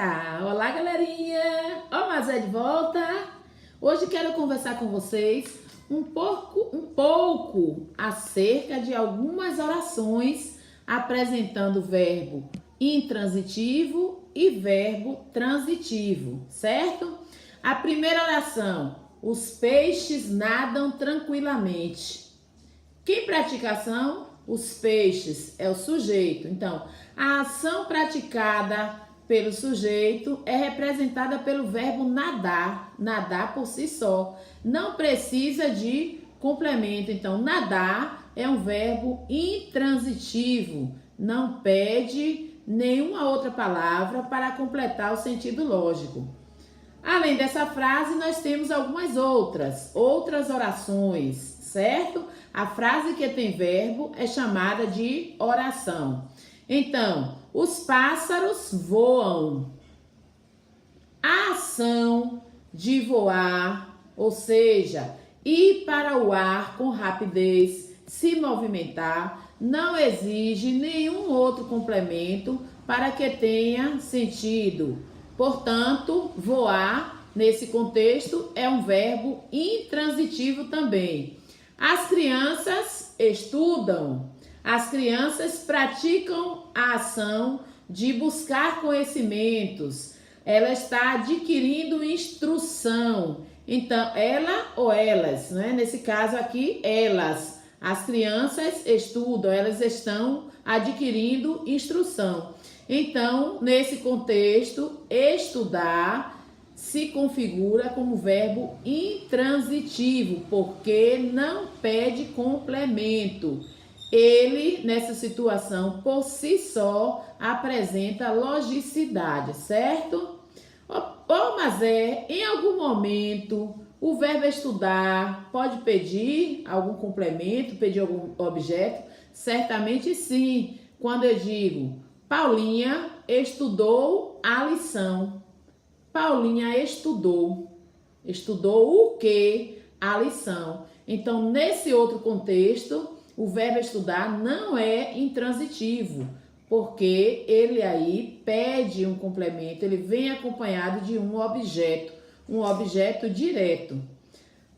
Olá, galerinha! Ó, mas é de volta! Hoje quero conversar com vocês um pouco acerca de algumas orações apresentando verbo intransitivo e verbo transitivo, certo? A primeira oração: os peixes nadam tranquilamente. Quem pratica a ação? Os peixes é o sujeito. Então, a ação praticada pelo sujeito é representada pelo verbo nadar. Nadar por si só. Não precisa de complemento. Então, nadar é um verbo intransitivo. Não pede nenhuma outra palavra para completar o sentido lógico. Além dessa frase, nós temos algumas outras orações, certo? A frase que tem verbo é chamada de oração. Então, os pássaros voam. A ação de voar, ou seja, ir para o ar com rapidez, se movimentar, não exige nenhum outro complemento para que tenha sentido. Portanto, voar, nesse contexto, é um verbo intransitivo também. As crianças estudam. As crianças praticam a ação de buscar conhecimentos. Ela está adquirindo instrução. Então, ela ou elas, né? Nesse caso aqui, elas. As crianças estudam, elas estão adquirindo instrução. Então, nesse contexto, estudar se configura como verbo intransitivo, porque não pede complemento. Ele, nessa situação, por si só, apresenta logicidade, certo? Mas em algum momento, o verbo estudar pode pedir algum complemento, pedir algum objeto? Certamente sim. Quando eu digo, Paulinha estudou a lição. Paulinha estudou. Estudou o quê? A lição. Então, nesse outro contexto, o verbo estudar não é intransitivo, porque ele aí pede um complemento, ele vem acompanhado de um objeto direto.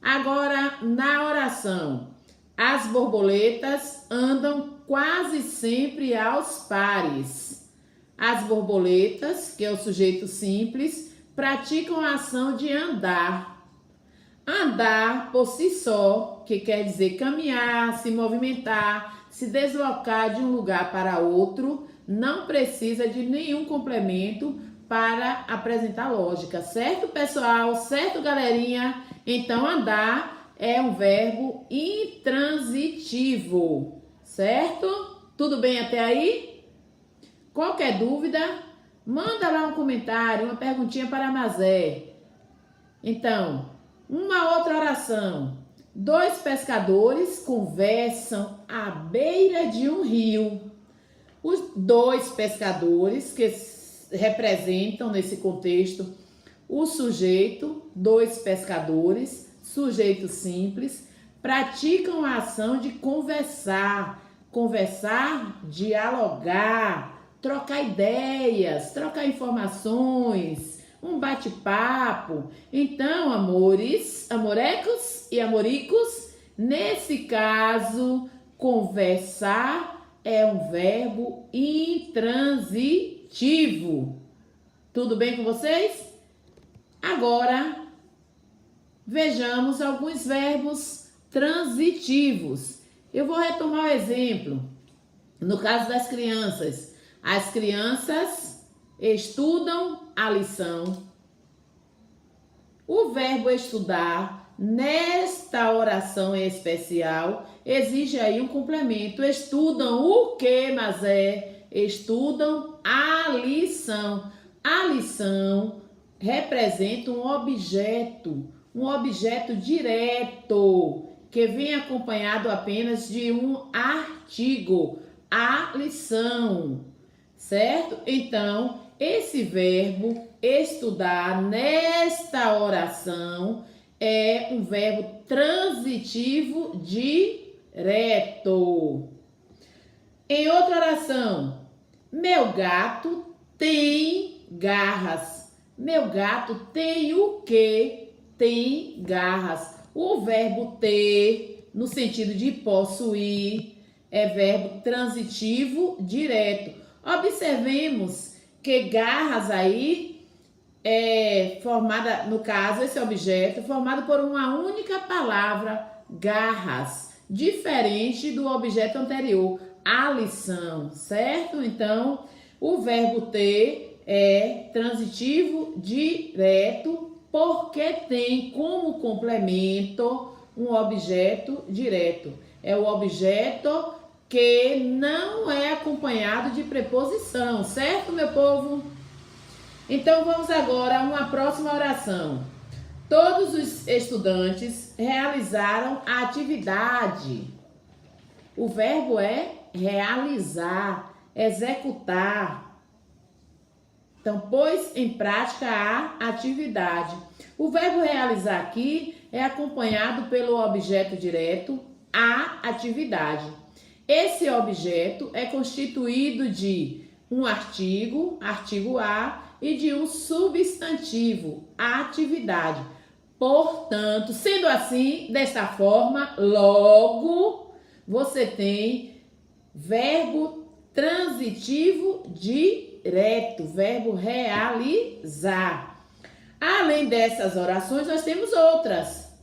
Agora, na oração, as borboletas andam quase sempre aos pares. As borboletas, que é o sujeito simples, praticam a ação de andar. Andar por si só, que quer dizer caminhar, se movimentar, se deslocar de um lugar para outro, não precisa de nenhum complemento para apresentar lógica. Certo, pessoal? Certo, galerinha? Então, andar é um verbo intransitivo. Certo? Tudo bem até aí? Qualquer dúvida, manda lá um comentário, uma perguntinha para a Mazé. Então, uma outra oração. Dois pescadores conversam à beira de um rio. Os dois pescadores, que representam nesse contexto o sujeito, dois pescadores, sujeito simples, praticam a ação de conversar, dialogar, trocar ideias, trocar informações, um bate-papo. Então, amorecos e amoricos, nesse caso, conversar é um verbo intransitivo. Tudo bem com vocês? Agora, vejamos alguns verbos transitivos. Eu vou retomar o exemplo. No caso das crianças, as crianças estudam a lição. O verbo estudar, nesta oração em especial, exige aí um complemento. Estudam o quê, Mazé? Estudam a lição. A lição representa um objeto direto, que vem acompanhado apenas de um artigo, a lição, certo? Então, esse verbo estudar nesta oração é um verbo transitivo direto. Em outra oração, meu gato tem garras. Meu gato tem o quê? Tem garras. O verbo ter, no sentido de possuir, é verbo transitivo direto. Observemos que garras aí é formada, no caso, esse objeto, formado por uma única palavra, garras, diferente do objeto anterior, a lição, certo? Então, o verbo ter é transitivo direto porque tem como complemento um objeto direto. É o objeto que não é acompanhado de preposição, certo, meu povo? Então, vamos agora a uma próxima oração. Todos os estudantes realizaram a atividade. O verbo é realizar, executar. Então, pôs em prática a atividade. O verbo realizar aqui é acompanhado pelo objeto direto, a atividade. Esse objeto é constituído de um artigo, artigo a, e de um substantivo, atividade. Portanto, sendo assim, desta forma, logo, você tem verbo transitivo direto, verbo realizar. Além dessas orações, nós temos outras.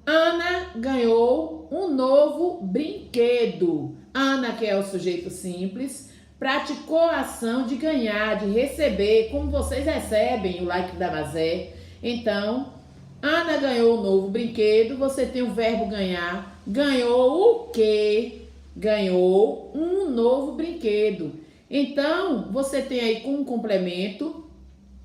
Ana ganhou um novo brinquedo. Ana, que é o sujeito simples, praticou a ação de ganhar, de receber, como vocês recebem o like da Mazé. Então, Ana ganhou um novo brinquedo, você tem o verbo ganhar. Ganhou o quê? Ganhou um novo brinquedo. Então, você tem aí com um complemento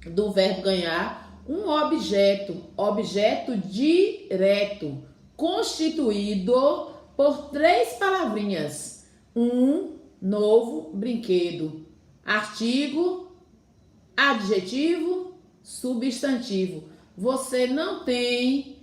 do verbo ganhar um objeto, objeto direto, constituído por três palavrinhas. Um novo brinquedo. Artigo, adjetivo, substantivo. Você não tem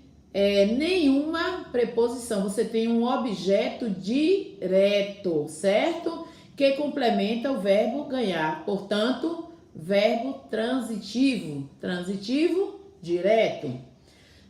nenhuma preposição. Você tem um objeto direto, certo? Que complementa o verbo ganhar. Portanto, verbo transitivo. Transitivo direto.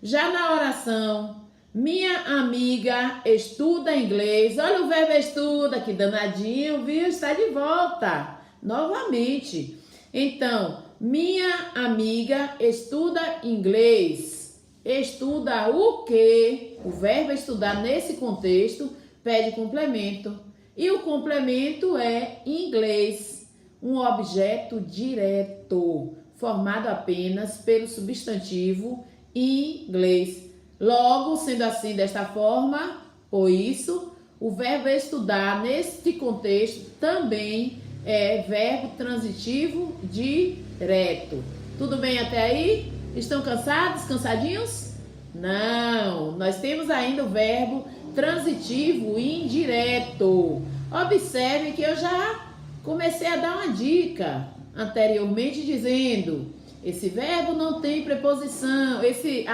Já na oração, minha amiga estuda inglês. Olha o verbo estuda, que danadinho, viu? Está de volta, novamente. Então, minha amiga estuda inglês. Estuda o quê? O verbo estudar nesse contexto pede complemento. E o complemento é inglês, um objeto direto, formado apenas pelo substantivo inglês. Logo, sendo assim, desta forma, por isso, o verbo estudar neste contexto também é verbo transitivo direto. Tudo bem até aí? Estão cansados? Cansadinhos? Não, nós temos ainda o verbo transitivo indireto. Observe que eu já comecei a dar uma dica anteriormente dizendo, esse verbo não tem preposição, esse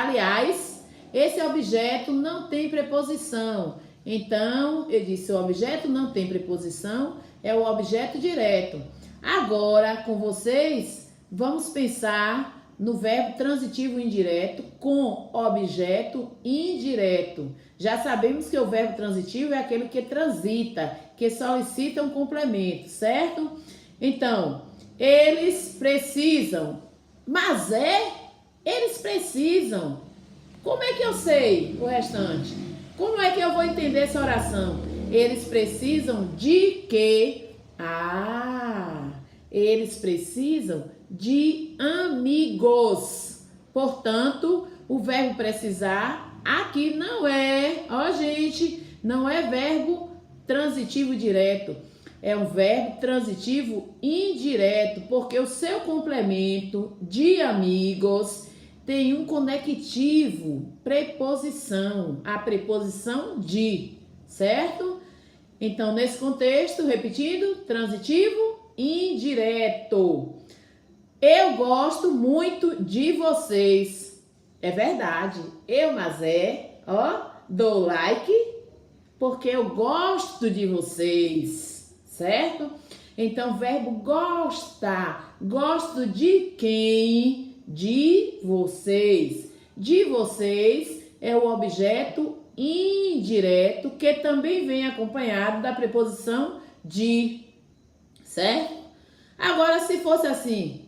objeto não tem preposição. Então, eu disse, o objeto não tem preposição, é o objeto direto. Agora, com vocês, vamos pensar no verbo transitivo indireto com objeto indireto. Já sabemos que o verbo transitivo é aquele que transita, que solicita um complemento, certo? Então, eles precisam. Mas eles precisam. Como é que eu sei o restante? Como é que eu vou entender essa oração? Eles precisam de quê? Eles precisam de amigos. Portanto, o verbo precisar aqui não é, não é verbo transitivo direto. É um verbo transitivo indireto, porque o seu complemento de amigos tem um conectivo, preposição, a preposição de, certo? Então, nesse contexto, repetindo, transitivo indireto. Eu gosto muito de vocês. É verdade. Eu, Mazé, dou like porque eu gosto de vocês, certo? Então, verbo gosta Gosto de quem? De vocês. De vocês é o objeto indireto que também vem acompanhado da preposição de, certo? Agora, se fosse assim,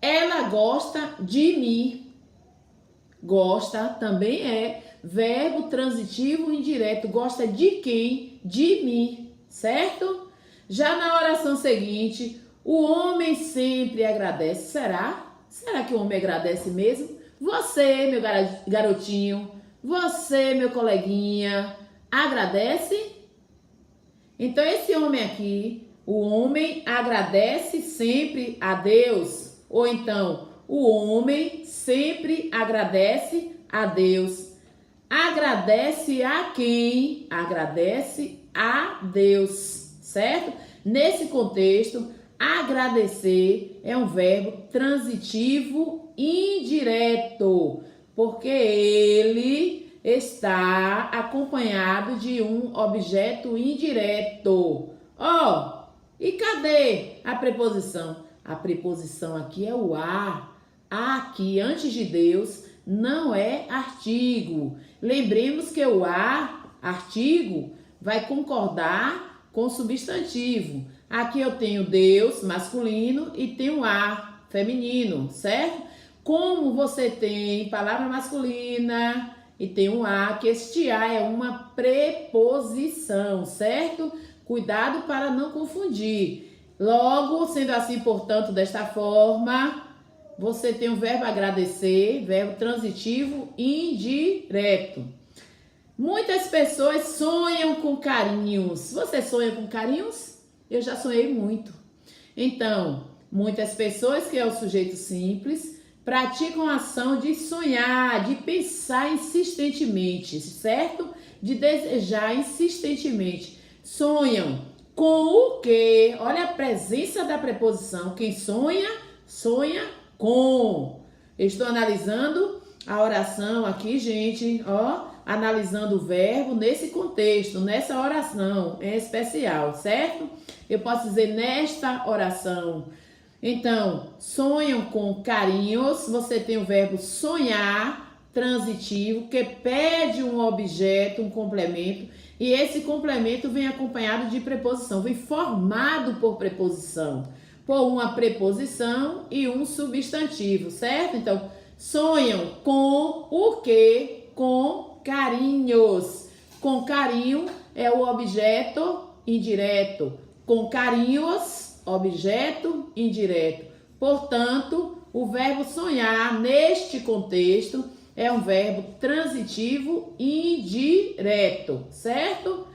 ela gosta de mim. Gosta também é verbo transitivo indireto. Gosta de quem? De mim, certo? Já na oração seguinte, o homem sempre agradece. Será? Será que o homem agradece mesmo? Você, meu garotinho, você, meu coleguinha, agradece? Então, esse homem aqui, o homem agradece sempre a Deus. Ou então, o homem sempre agradece a Deus. Agradece a quem? Agradece a Deus, certo? Nesse contexto, agradecer é um verbo transitivo indireto, porque ele está acompanhado de um objeto indireto. Ó, e cadê a preposição? A preposição aqui é o a. A aqui, antes de Deus, não é artigo. Lembremos que o a, artigo, vai concordar com o substantivo. Aqui eu tenho Deus, masculino, e tenho a, feminino, certo? Como você tem palavra masculina e tem um a, que este a é uma preposição, certo? Cuidado para não confundir. Logo, sendo assim, portanto, desta forma, você tem o verbo agradecer, verbo transitivo indireto. Muitas pessoas sonham com carinhos. Você sonha com carinhos? Eu já sonhei muito. Então, muitas pessoas, que é o sujeito simples, praticam a ação de sonhar, de pensar insistentemente, certo? De desejar insistentemente. Sonham com o quê? Olha a presença da preposição. Quem sonha, sonha com. Eu estou analisando a oração aqui, gente, ó. Analisando o verbo nesse contexto, nessa oração em especial, certo? Eu posso dizer nesta oração. Então, sonham com carinhos, você tem o verbo sonhar, transitivo, que pede um objeto, um complemento, e esse complemento vem acompanhado de preposição, vem formado por preposição, por uma preposição e um substantivo, certo? Então, sonham com o quê? Com carinhos. Com carinho é o objeto indireto. Com carinhos, objeto indireto. Portanto, o verbo sonhar, neste contexto, é um verbo transitivo indireto, certo?